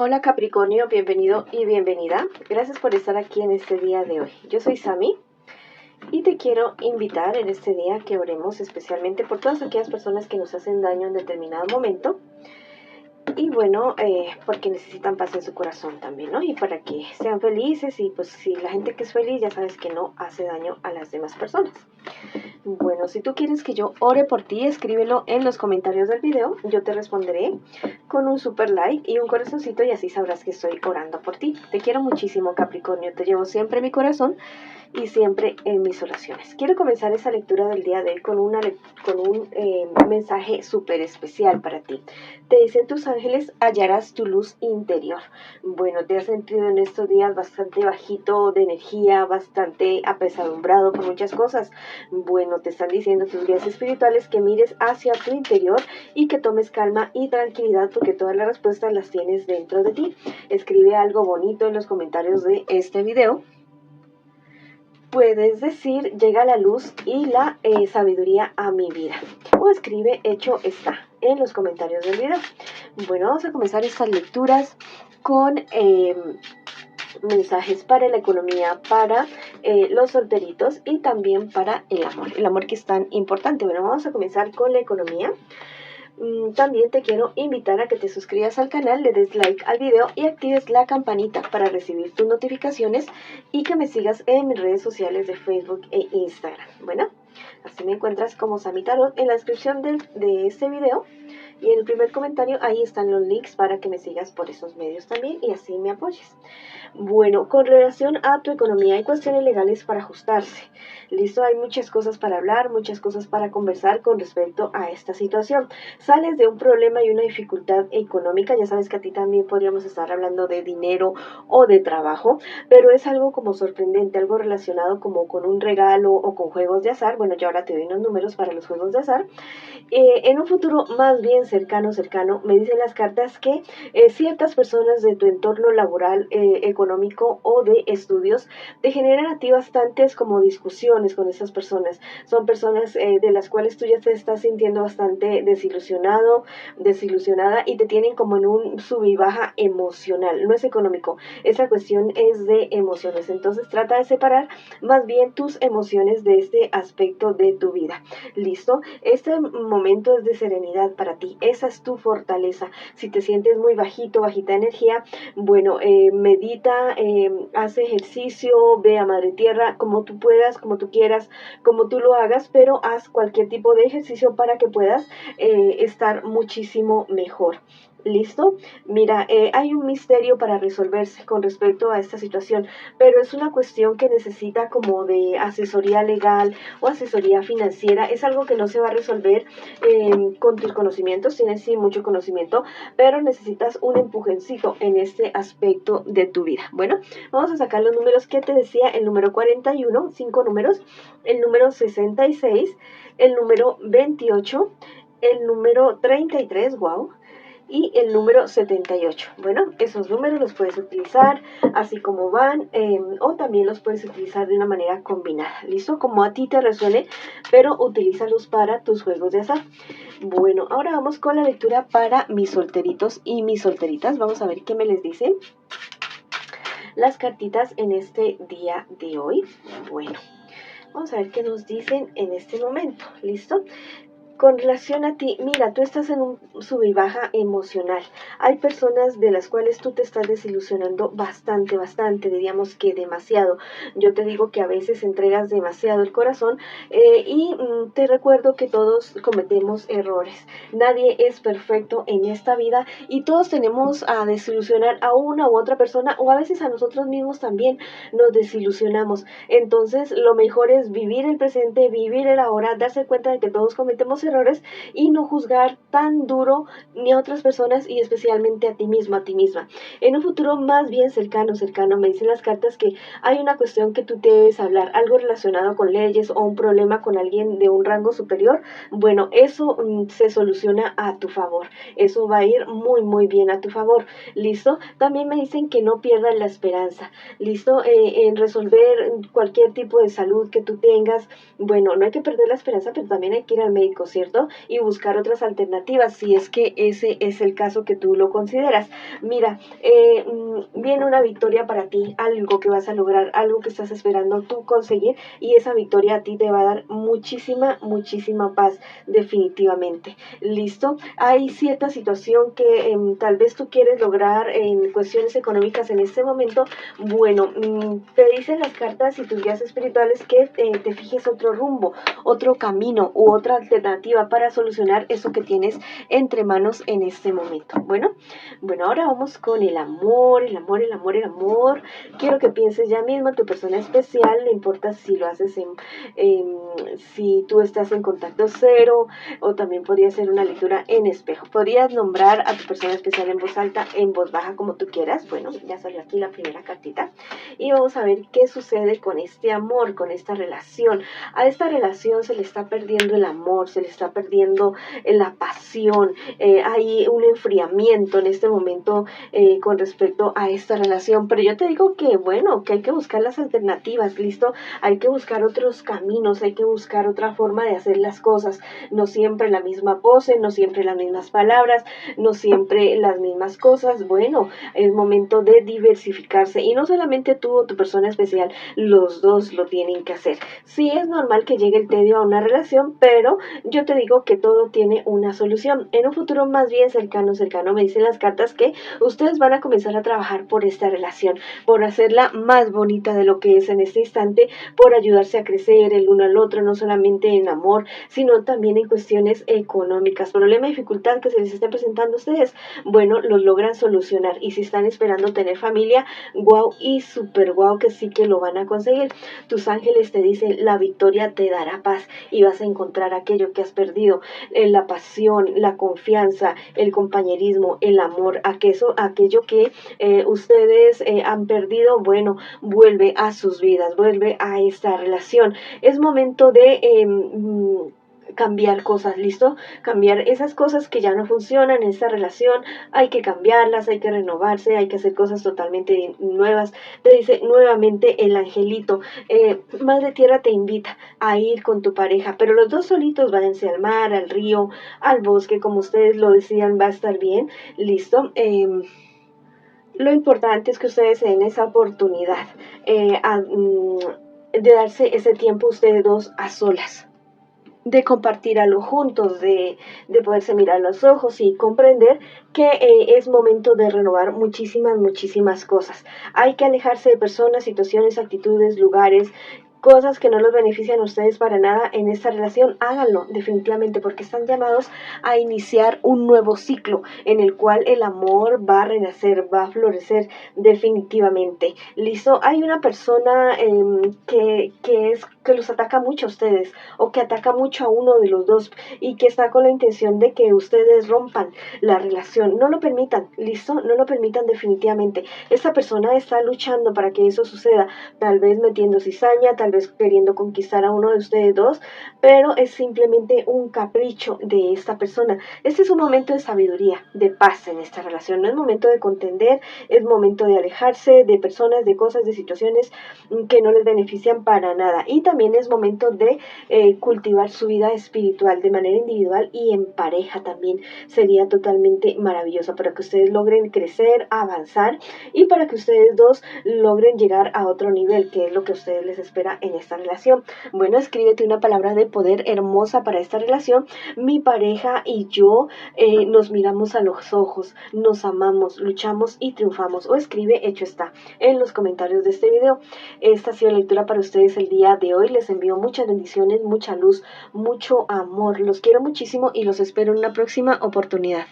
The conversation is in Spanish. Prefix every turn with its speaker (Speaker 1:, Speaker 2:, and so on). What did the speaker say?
Speaker 1: Hola Capricornio, bienvenido y bienvenida. Gracias por estar aquí en este día de hoy. Yo soy Sami y te quiero invitar en este día que oremos especialmente por todas aquellas personas que nos hacen daño en determinado momento. Y bueno, porque necesitan paz en su corazón también, ¿no? Y para que sean felices y pues si la gente que es feliz ya sabes que no hace daño a las demás personas. Bueno, si tú quieres que yo ore por ti, escríbelo en los comentarios del video. Yo te responderé con un super like y un corazoncito y así sabrás que estoy orando por ti. Te quiero muchísimo, Capricornio. Te llevo siempre en mi corazón y siempre en mis oraciones. Quiero comenzar esa lectura del día de hoy con un mensaje súper especial para ti. Te dicen tus ángeles, hallarás tu luz interior. Bueno, te has sentido en estos días bastante bajito de energía, bastante apesadumbrado por muchas cosas. Bueno, te están diciendo tus guías espirituales que mires hacia tu interior y que tomes calma y tranquilidad porque todas las respuestas las tienes dentro de ti. Escribe algo bonito en los comentarios de este video. Puedes decir, llega la luz y la sabiduría a mi vida. O escribe, hecho está, en los comentarios del video. Bueno, vamos a comenzar estas lecturas con mensajes para la economía, para los solteritos y también para el amor que es tan importante. Bueno, vamos a comenzar con la economía. También te quiero invitar a que te suscribas al canal, le des like al video y actives la campanita para recibir tus notificaciones y que me sigas en mis redes sociales de Facebook e Instagram. Bueno, así me encuentras como Sami Tarot en la descripción de este video y en el primer comentario ahí están los links para que me sigas por esos medios también y así me apoyes. Bueno, con relación a tu economía hay cuestiones legales para ajustarse. Listo, hay muchas cosas para hablar, muchas cosas para conversar con respecto a esta situación. Sales de un problema y una dificultad económica, ya sabes que a ti también podríamos estar hablando de dinero o de trabajo, pero es algo como sorprendente, algo relacionado como con un regalo o con juegos de azar. Bueno, yo ahora te doy unos números para los juegos de azar. En un futuro más bien cercano, me dicen las cartas que ciertas personas de tu entorno laboral, económico o de estudios te generan a ti bastantes como discusiones con esas personas. Son personas de las cuales tú ya te estás sintiendo bastante desilusionado, desilusionada y te tienen como en un sub y baja emocional. No es económico, esa cuestión es de emociones. Entonces trata de separar más bien tus emociones de este aspecto de tu vida. ¿Listo? Este momento es de serenidad para ti, esa es tu fortaleza. Si te sientes muy bajito, bajita de energía, bueno, medita, haz ejercicio, ve a Madre Tierra, como tú puedas, como tú quieras, como tú lo hagas, pero haz cualquier tipo de ejercicio para que puedas estar muchísimo mejor. ¿Listo? Mira, hay un misterio para resolverse con respecto a esta situación, pero es una cuestión que necesita como de asesoría legal o asesoría financiera. Es algo que no se va a resolver con tus conocimientos, tienes sí mucho conocimiento, pero necesitas un empujoncito en este aspecto de tu vida. Bueno, vamos a sacar los números que te decía, el número 41, 5 números, el número 66, el número 28, el número 33, wow, y el número 78. Bueno, esos números los puedes utilizar así como van o también los puedes utilizar de una manera combinada. ¿Listo? Como a ti te resuene, pero utilízalos para tus juegos de azar. Bueno, ahora vamos con la lectura para mis solteritos y mis solteritas. Vamos a ver qué me les dicen las cartitas en este día de hoy. Bueno, vamos a ver qué nos dicen en este momento. ¿Listo? Con relación a ti, mira, tú estás en un sub y baja emocional. Hay personas de las cuales tú te estás desilusionando bastante, diríamos que demasiado. Yo te digo que a veces entregas demasiado el corazón y te recuerdo que todos cometemos errores. Nadie es perfecto en esta vida y todos tenemos a desilusionar a una u otra persona o a veces a nosotros mismos también nos desilusionamos. Entonces, lo mejor es vivir el presente, vivir el ahora, darse cuenta de que todos cometemos errores y no juzgar tan duro ni a otras personas y especialmente a ti mismo, a ti misma. En un futuro más bien cercano, me dicen las cartas que hay una cuestión que tú debes hablar, algo relacionado con leyes o un problema con alguien de un rango superior. Bueno, eso se soluciona a tu favor. Eso va a ir muy bien a tu favor. ¿Listo? También me dicen que no pierdas la esperanza. ¿Listo? En resolver cualquier tipo de salud que tú tengas. Bueno, no hay que perder la esperanza, pero también hay que ir al médico, ¿sí? cierto? Y buscar otras alternativas si es que ese es el caso que tú lo consideras. Mira, viene una victoria para ti, algo que vas a lograr, algo que estás esperando tú conseguir, y esa victoria a ti te va a dar muchísima paz, definitivamente. ¿Listo? Hay cierta situación que tal vez tú quieres lograr en cuestiones económicas en este momento. Bueno, te dicen las cartas y tus guías espirituales que te fijes otro rumbo, otro camino u otra alternativa para solucionar eso que tienes entre manos en este momento. Bueno, ahora vamos con el amor, el amor, el amor, el amor. Quiero que pienses ya mismo en tu persona especial, no importa si lo haces si tú estás en contacto cero, o también podría ser una lectura en espejo. Podrías nombrar a tu persona especial en voz alta, en voz baja, como tú quieras. Bueno, ya salió aquí la primera cartita y vamos a ver qué sucede con este amor, con esta relación. A esta relación se le está perdiendo el amor, se le está perdiendo la pasión, hay un enfriamiento en este momento con respecto a esta relación, pero yo te digo que bueno, que hay que buscar las alternativas, ¿listo? Hay que buscar otros caminos, hay que buscar otra forma de hacer las cosas, no siempre la misma pose, no siempre las mismas palabras, no siempre las mismas cosas. Bueno, es momento de diversificarse, y no solamente tú o tu persona especial, los dos lo tienen que hacer. Sí, es normal que llegue el tedio a una relación, pero yo te digo que todo tiene una solución. En un futuro más bien cercano, me dicen las cartas que ustedes van a comenzar a trabajar por esta relación, por hacerla más bonita de lo que es en este instante, por ayudarse a crecer el uno al otro, no solamente en amor, sino también en cuestiones económicas. Problema y dificultad que se les esté presentando a ustedes, bueno, los logran solucionar. Y si están esperando tener familia, guau y super guau que sí que lo van a conseguir. Tus ángeles te dicen, la victoria te dará paz y vas a encontrar aquello que has perdido, la pasión, la confianza, el compañerismo, el amor, aquello que ustedes han perdido. Bueno, vuelve a sus vidas, vuelve a esta relación. Es momento de cambiar cosas, ¿listo? Cambiar esas cosas que ya no funcionan en esta relación, hay que cambiarlas, hay que renovarse, hay que hacer cosas totalmente nuevas. Te dice nuevamente el angelito, Madre Tierra te invita a ir con tu pareja, pero los dos solitos, váyanse al mar, al río, al bosque, como ustedes lo decidan, va a estar bien, ¿listo? Lo importante es que ustedes se den esa oportunidad de darse ese tiempo ustedes dos a solas, de compartir algo juntos, de poderse mirar a los ojos y comprender que es momento de renovar muchísimas cosas. Hay que alejarse de personas, situaciones, actitudes, lugares, cosas que no los benefician a ustedes para nada en esta relación. Háganlo definitivamente, porque están llamados a iniciar un nuevo ciclo en el cual el amor va a renacer, va a florecer definitivamente. ¿Listo? Hay una persona que los ataca mucho a ustedes, o que ataca mucho a uno de los dos, y que está con la intención de que ustedes rompan la relación. No lo permitan, ¿listo? No lo permitan definitivamente. Esta persona está luchando para que eso suceda, tal vez metiendo cizaña, tal vez queriendo conquistar a uno de ustedes dos, pero es simplemente un capricho de esta persona. Este es un momento de sabiduría, de paz en esta relación. No es momento de contender, es momento de alejarse de personas, de cosas, de situaciones que no les benefician para nada. Y también es momento de cultivar su vida espiritual de manera individual y en pareja también. Sería totalmente maravilloso para que ustedes logren crecer, avanzar, y para que ustedes dos logren llegar a otro nivel, que es lo que a ustedes les espera en esta relación. Bueno, escríbete una palabra de poder hermosa para esta relación. Mi pareja y yo nos miramos a los ojos, nos amamos, luchamos y triunfamos. O escribe hecho está en los comentarios de este video. Esta ha sido la lectura para ustedes el día de hoy. Les envío muchas bendiciones, mucha luz, mucho amor. Los quiero muchísimo y los espero en una próxima oportunidad.